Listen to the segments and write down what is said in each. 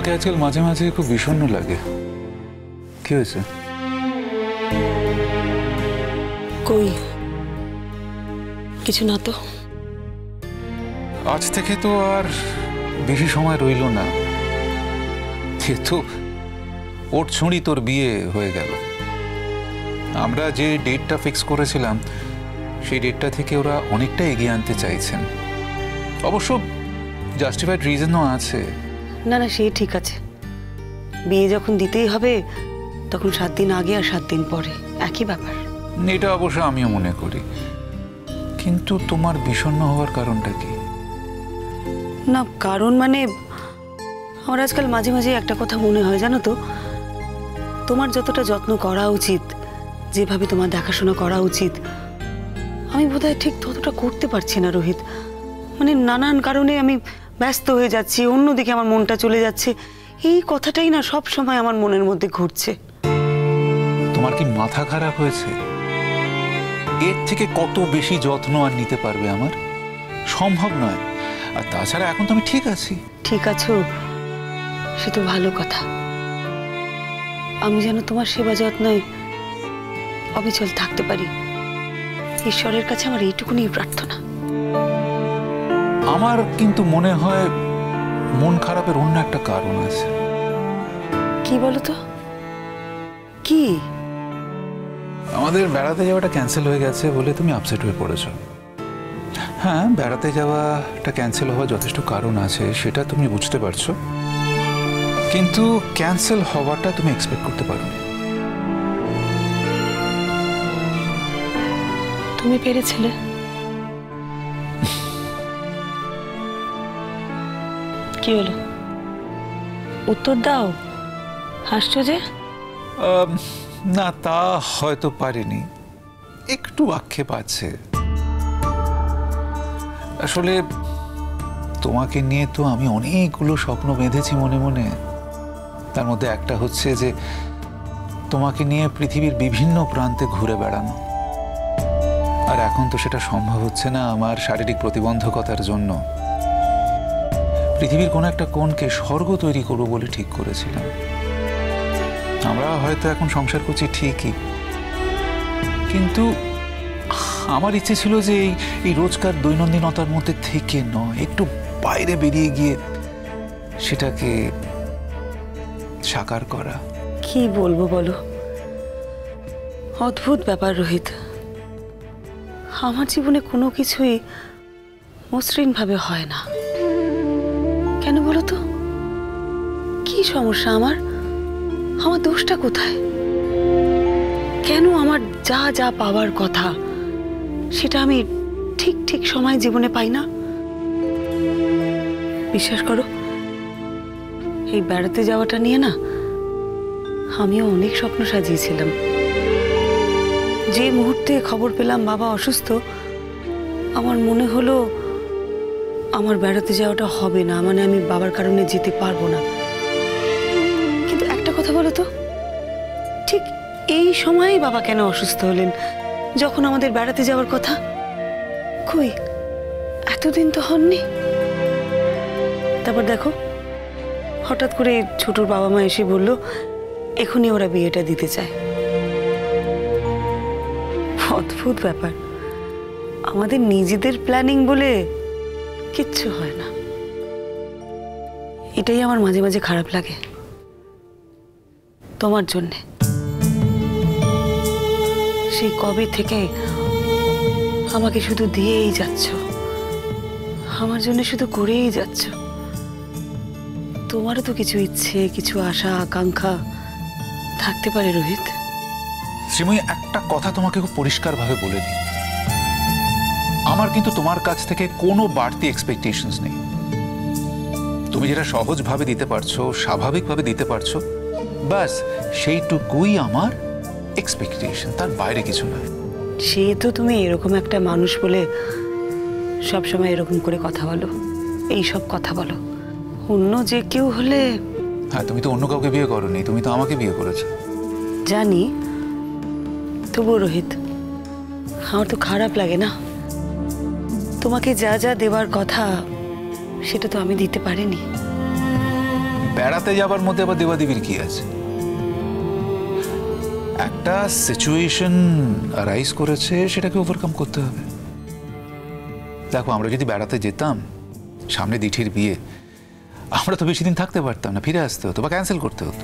তোমাকে আজকাল মাঝে মাঝে খুব বিষণ্ণ লাগে, কি হয়েছে? কই কিছু না তো। আজ থেকে তো আর বেশি সময় রইল না, তো ওর ছুঁড়ি তোর বিয়ে হয়ে গেল। আমরা যে ডেটটা ফিক্স করেছিলাম সেই ডেটটা থেকে ওরা অনেকটা এগিয়ে আনতে চাইছেন। অবশ্য জাস্টিফাইড রিজনও আছে। না না, সেই ঠিক আছে, বিয়ে যখন দিতেই হবে তখন 7 দিন আগে আর 7 দিন পরে একই ব্যাপার। এটা অবশ্য আমিও মনে করি, কিন্তু তোমার বিষণ্ণ হওয়ার কারণটা কি? না কারণ মানে আমার আজকাল মাঝে মাঝে একটা কথা মনে হয় জানো তো, তোমার যতটা যত্ন করা উচিত, যেভাবে তোমার দেখাশোনা করা উচিত, আমি বোধহয় ঠিক ততটা করতে পারছি না রোহিত। মানে নানান কারণে আমি ব্যস্ত হয়ে যাচ্ছি, অন্যদিকে আমার মনটা চলে যাচ্ছে। এই কথাটাই না সব সময় আমার মনের মধ্যে ঘুরছে। তোমার কি মাথা খারাপ হয়েছে? এর থেকে কত বেশি যত্ন আর নিতে পারবে? আমার সম্ভব নয়। আর তাছাড়া এখন তো আমি ঠিক আছি। ঠিক আছো সে তো ভালো কথা, আমি যেন তোমার সেবা যত্নে অবিচল থাকতে পারি, ঈশ্বরের কাছে আমার এইটুকুনি প্রার্থনা। আমার কিন্তু মনে হয় মন খারাপের অন্য একটা কারণ আছে। কি বলো তো? কি? আমাদের বেড়াতে যাওয়াটা ক্যান্সেল হয়ে গেছে বলে তুমি আপসেট হয়ে পড়েছ। হ্যাঁ, বেড়াতে যাওয়াটা ক্যান্সেল হওয়ার যথেষ্ট কারণ আছে, সেটা তুমি বুঝতে পারছো, কিন্তু ক্যান্সেল হওয়াটা তুমি এক্সপেক্ট করতে পারোনি। তুমি পেরেছিলে। কি হলো, উত্তর দাও, হাসছো যে? না, তা হয়তো পারিনি, একটু আক্ষেপ আছে। আসলে তোমাকে নিয়ে তো আমি অনেকগুলো স্বপ্ন বেঁধেছি মনে মনে। তার মধ্যে একটা হচ্ছে যে তোমাকে নিয়ে পৃথিবীর বিভিন্ন প্রান্তে ঘুরে বেড়ানো। আর এখন তো সেটা সম্ভব হচ্ছে না আমার শারীরিক প্রতিবন্ধকতার জন্য। পৃথিবীর কোনো একটা কোণকে স্বর্গ তৈরি করবো বলে ঠিক করেছিলাম। আমরা হয়তো এখন সংসার করছি ঠিকই, কিন্তু আমার ইচ্ছে ছিল যে এই রোজকার দৈনন্দিনতার মধ্যে থেকে নয়, একটু বাইরে বেরিয়ে গিয়ে সেটাকে সাকার করা। কি বলবো বলো, অদ্ভুত ব্যাপার রোহিত। আমার জীবনে কোনো কিছুই মসৃণ ভাবে হয় না। কেন বলো তো, কি সমস্যা আমার? আমার দোষটা কোথায়? কেন আমার যা যা পাওয়ার কথা সেটা আমি ঠিক ঠিক সময় জীবনে পাই না? বিশ্বাস করো, এই বেড়াতে যাওয়াটা নিয়ে না আমিও অনেক স্বপ্ন সাজিয়েছিলাম। যে মুহূর্তে খবর পেলাম বাবা অসুস্থ, আমার মনে হলো আমার বেড়াতে যাওয়াটা হবে না, মানে আমি বাবার কারণে যেতে পারবো না। কিন্তু একটা কথা বলো তো, ঠিক এই সময় বাবা কেন অসুস্থ হলেন যখন আমাদের বেড়াতে যাওয়ার কথা? কই, এতদিন তো হননি। তারপর দেখো, হঠাৎ করে ছোটর বাবা মা এসে বলল এখনই ওরা বিয়েটা দিতে চায়। অদ্ভুত ব্যাপার, আমাদের নিজেদের প্ল্যানিং বলে কিচ্ছু হয় না। এটাই আমার মাঝে মাঝে খারাপ লাগে তোমার জন্যে। সেই কবে থেকে আমাকে শুধু দিয়েই যাচ্ছ, আমার জন্য শুধু করেই যাচ্ছ। তোমারও তো কিছু ইচ্ছে, কিছু আশা আকাঙ্ক্ষা থাকতে পারে রোহিত। শ্রীময়ী, একটা কথা তোমাকে খুব পরিষ্কারভাবে বলে দিই, আমার কিন্তু তোমার কাছ থেকে কোনো বাড়তি এক্সপেকটেশনস নেই। তুমি যেটা সহজভাবে দিতে পারছো, স্বাভাবিকভাবে দিতে পারছো, ব্যাস সেইটুকুই আমার এক্সপেকটেশন, তার বাইরে কিছু নয়। সে তো তুমি এরকম একটা মানুষ বলে সবসময় এরকম করে কথা বলো, এই সব কথা বলো। অন্য যে কেউ হলে। হ্যাঁ, তুমি তো অন্য কাউকে বিয়ে করোনি, তুমি তো আমাকে বিয়ে করেছো। জানি, তবু রোহিত আমার তো খারাপ লাগে না। তোমাকে যা যা দেওয়ার কথা সেটা তো আমি দিতে পারিনি। বেড়াতে যাবার মধ্যে আবার দেবাদেবীর কি আছে? একটা সিচুয়েশন রাইজ করেছে, সেটাকে ওভারকাম করতে হবে। দেখো, আমরা যদি বেড়াতে যেতাম, সামনে দিঠির বিয়ে, আমরা তো বেশি দিন থাকতে পারতাম না, ফিরে আসতে হতো বা ক্যান্সেল করতে হতো।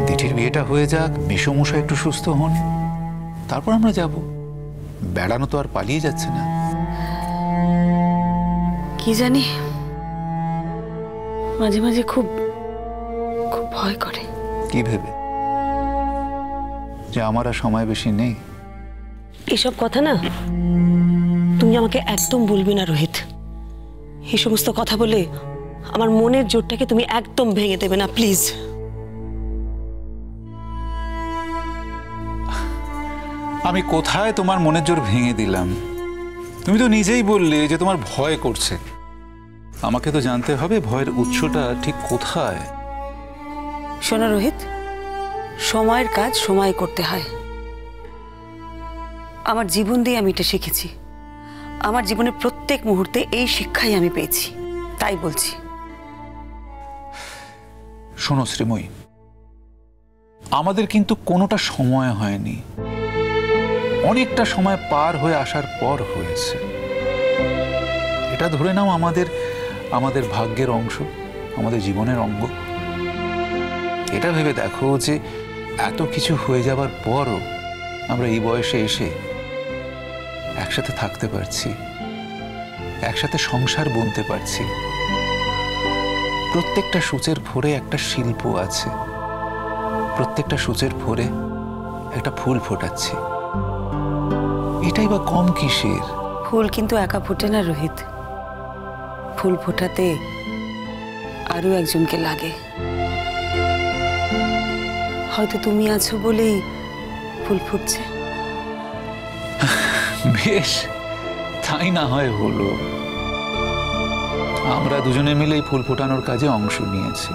দিঠির বিয়েটা হয়ে যাক, মেসোমশাই একটু সুস্থ হন, তারপর আমরা যাব। বেড়ানো তো আর পালিয়ে যাচ্ছে না। কি জানি, মাঝে মাঝে খুব খুব ভয় করে। কি ভেবে? যে আমার আর সময় বেশি নেই? এসব কথা না তুমি আমাকে একদম বলবে না রোহিত। এই সমস্ত কথা বলে আমার মনের জোরটাকে তুমি একদম ভেঙে দেবে না, প্লিজ। আমি কোথায় তোমার মনের জোর ভেঙে দিলাম? তুমি তো নিজেই বললে যে তোমার ভয় করছে। আমাকে তো জানতে হবে ভয়ের উৎসটা ঠিক কোথায়। শোনো রোহিত, সময়ের কাজ সময় করতে হয়। আমার জীবন দিয়ে আমি এটা শিখেছি। আমার জীবনের প্রত্যেক মুহূর্তে এই শিক্ষাই আমি পেয়েছি, তাই বলছি। শোনো শ্রীময়ী, আমাদের কিন্তু কোনোটা সময় হয়নি, অনেকটা সময় পার হয়ে আসার পর হয়েছে। এটা ধরে নাও আমাদের ভাগ্যের অংশ, আমাদের জীবনের অঙ্গ। এটা ভেবে দেখো যে এত কিছু হয়ে যাবার পরও আমরা এই বয়সে এসে একসাথে থাকতে পারছি, একসাথে সংসার বুনতে পারছি। প্রত্যেকটা সূচের ভোরে একটা শিল্প আছে, প্রত্যেকটা সূচের ভোরে একটা ফুল ফোটাচ্ছি। এটাই বা কম কিসের? ফুল কিন্তু একা ফোটে না রোহিত, ফুল ফোটাতে আরো একজনকে লাগে। হয়তো তুমি আছো বলেই ফুল ফুটছে। বেশ, তাই না হয় হলো। আমরা দুজনে মিলে এই ফুল ফোটানোর কাজে অংশ নিয়েছি,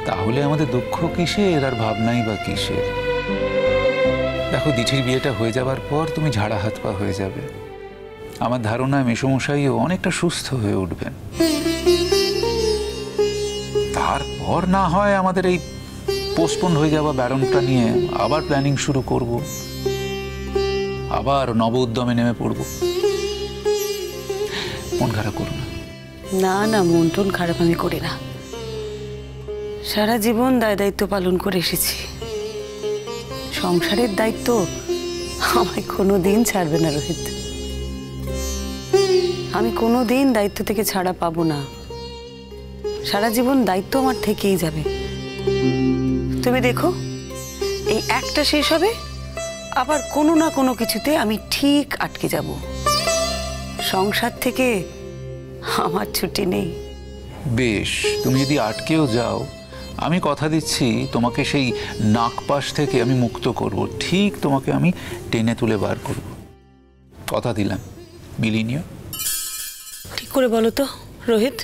তাহলে আমাদের দুঃখ কিসের আর ভাবনাই বা কিসের? দেখো, দিঠির বিয়েটা হয়ে যাবার পর তুমি ঝাড়া হাত পা হয়ে যাবে। আমার ধারণা মেসোমশাইও অনেকটা সুস্থ হয়ে উঠবেন। তারপর না হয় আমাদের এই পোস্টপোন হয়ে যাওয়া ব্যারনটা নিয়ে আবার প্ল্যানিং শুরু করব, আবার নব উদ্যমে নেমে পড়ব। মন খারাপ করো না। না না, মন টন খারাপ আমি করি না। সারা জীবন দায় দায়িত্ব পালন করে এসেছি। সংসারের দায়িত্ব আমায় কোনোদিন ছাড়বে না রোহিত। আমি কোনোদিন দায়িত্ব থেকে ছাড়া পাবো না। সারা জীবন দায়িত্ব আমার থেকেই যাবে। তুমি দেখো, এই একটা শেষ হবে, আবার কোনো না কোনো কিছুতে আমি ঠিক আটকে যাব। সংসার থেকে আমার ছুটি নেই। বেশ, তুমি যদি আটকেও যাও, আমি কথা দিচ্ছি তোমাকে সেই নাগপাশ থেকে আমি মুক্ত করব। ঠিক তোমাকে আমি টেনে তুলে বার করব, কথা দিলাম। মিলিয়ে নিও। ঠিক করে বলো তো রোহিত,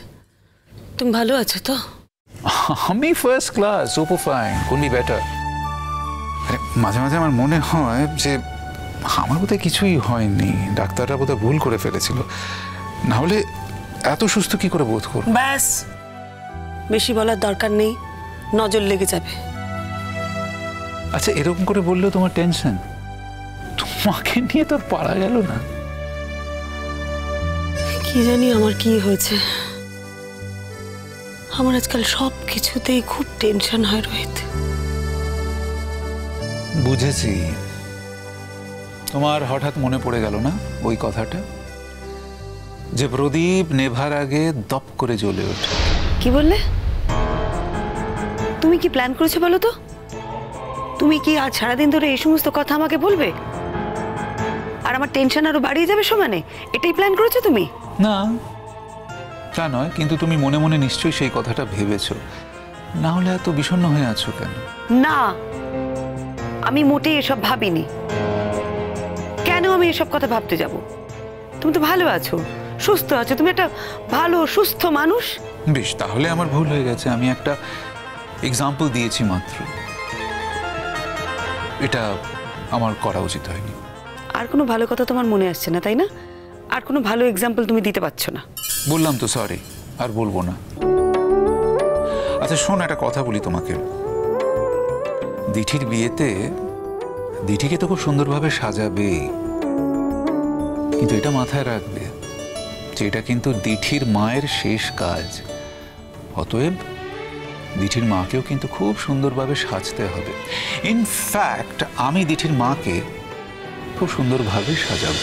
তুমি ভালো আছো তো? আমি first class, super fine, could be better. মাঝে মাঝে আমার মনে হয় যে আমার বোধহয় কিছুই হয়নি, ডাক্তাররা বোধহয় ভুল করে ফেলেছিল, না হলে এত সুস্থ কি করে বোধ করব? ব্যাস, বেশি বলার দরকার নেই, নজর লেগে যাবে। আচ্ছা, এরকম করে বললেও তোমার টেনশন? তোমাকে নিয়ে তোর পারা গেল না। কি জানি আমার কি হয়েছে, আমার আজকাল সব কিছুতেই খুব টেনশন হয় রোহিত। বুঝেছি, তোমার হঠাৎ মনে পড়ে গেল না ওই কথাটা, যে প্রদীপ নেভার আগে দপ করে জ্বলে ওঠে। কি বললে? তুমি কি প্ল্যান করেছো বলো তো? তুমি কি আজ সারাদিন ধরে এই সমস্ত কথা আমাকে বলবে আর আমার টেনশন আরো বাড়িয়ে যাবে সমানে? এটাই প্ল্যান করেছো তুমি? না, তা নয়, কিন্তু তুমি মনে মনে নিশ্চয়ই সেই কথাটা ভেবেছো, না হলে এত বিষণ্ণ হয়ে আছো কেন? না, আমি মোটেই এসব ভাবিনি। কেন আমি এসব কথা ভাবতে যাব? তুমি তো ভালো আছো, সুস্থ আছো, তুমি একটা ভালো সুস্থ মানুষ। বেশ, তাহলে আমার ভুল হয়ে গেছে। আমি একটা এক্সাম্পল দিয়েছি মাত্র, এটা আমার করা উচিত হয়নি। আর কোনো ভালো কথা তোমার মনে আসছে না, তাই না? আর কোনো ভালো এক্সাম্পল তুমি দিতে পারছো না। বললাম তো সরি, আর বলবো না। আচ্ছা শোন, একটা কথা বলি তোমাকে। দিঠির বিয়েতে দিঠিকে তো খুব সুন্দরভাবে সাজাবে, কিন্তু এটা মাথায় রাখবে যে এটা কিন্তু দিঠির মায়ের শেষ কাজ। অতএব দিঠির মাকেও কিন্তু খুব সুন্দরভাবে সাজতে হবে। ইনফ্যাক্ট আমি দিঠির মাকে খুব সুন্দরভাবে সাজাবো।